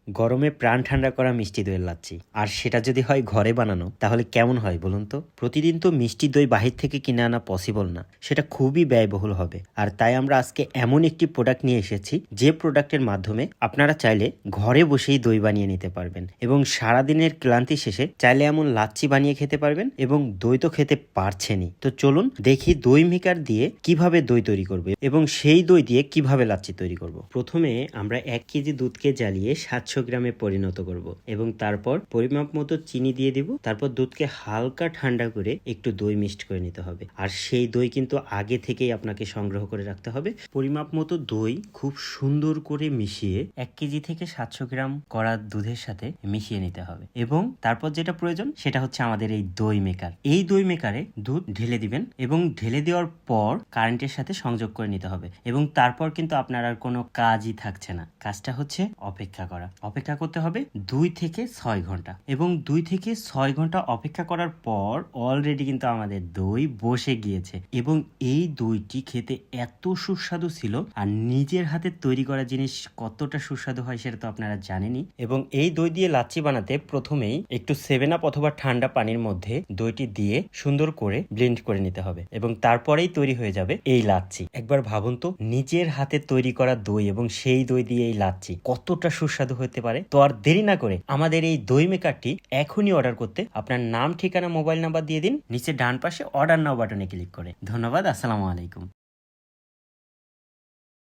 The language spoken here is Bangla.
গরমে প্রাণ ঠান্ডা করা মিষ্টি দইয়ের লাচ্ছি। আর সেটা যদি হয় ঘরে বানানো তাহলে কেমন হয় বলুন তো? প্রতিদিন তো মিষ্টি দই বাহির থেকে কিনে আনা পসিবল না, সেটা খুবই ব্যয়বহুল হবে। আর তাই আমরা আজকে এমন একটি প্রোডাক্ট নিয়ে এসেছি যে প্রোডাক্টের মাধ্যমে আপনারা চাইলে ঘরে বসেই দই বানিয়ে নিতে পারবেন এবং সারাদিনের ক্লান্তি শেষে চাইলে এমন লাচ্ছি বানিয়ে খেতে পারবেন এবং দই তো খেতে পারছেনই। তো চলুন দেখি দই মেকার দিয়ে কিভাবে দই তৈরি করবে এবং সেই দই দিয়ে কিভাবে লাচ্ছি তৈরি করব। প্রথমে আমরা 1 কেজি দুধকে জ্বালিয়ে 700 গ্রামে পরিণত করব এবং তারপর পরিমাপ মতো চিনি দিয়ে দিব। তারপর দুধকে হালকা ঠান্ডা করে একটু দই মিক্সড করে নিতে হবে। আর সেই দই কিন্তু আগে থেকেই আপনাকে সংগ্রহ করে রাখতে হবে। পরিমাপ মতো দই খুব সুন্দর করে মিশিয়ে 1 কেজি থেকে 700 গ্রাম করা দুধের সাথে মিশিয়ে নিতে হবে এবং তারপর যেটা প্রয়োজন সেটা হচ্ছে আমাদের এই দই মেকার। এই দই মেকারে দুধ ঢেলে দিবেন এবং ঢেলে দেওয়ার পর কারেন্টের সাথে সংযোগ করে নিতে হবে এবং তারপর কিন্তু আপনার আর কোনো কাজই থাকছে না। কাজটা হচ্ছে অপেক্ষা করা। অপেক্ষা করতে হবে 2 থেকে 6 ঘন্টা এবং 2 থেকে 6 ঘন্টা অপেক্ষা করার পর অলরেডি কিন্তু আমাদের দই বসে গিয়েছে এবং এই দইটি খেতে এত সুস্বাদু ছিল। আর নিজের হাতে তৈরি করা জিনিস কতটা সুস্বাদু হয় সেটা তো আপনারা জানেনই। এবং এই দই দিয়ে লাচ্ছি বানাতে প্রথমেই একটু 7 আপ অথবা ঠান্ডা পানির মধ্যে দইটি দিয়ে সুন্দর করে ব্লেন্ড করে নিতে হবে এবং তারপরেই তৈরি হয়ে যাবে এই লাচ্ছি। একবার ভাবুন তো, নিজের হাতে তৈরি করা দই এবং সেই দই দিয়ে এই লাচ্ছি কতটা সুস্বাদু হতে পারে। তো আর দেরি না করে আমাদের এই দই মেকারটি এখনই অর্ডার করতে আপনার নাম, ঠিকানা, মোবাইল নাম্বার দিয়ে দিন নিচে ডান পাশে অর্ডার নাও বাটনে ক্লিক করে। ধন্যবাদ। আসসালামু আলাইকুম।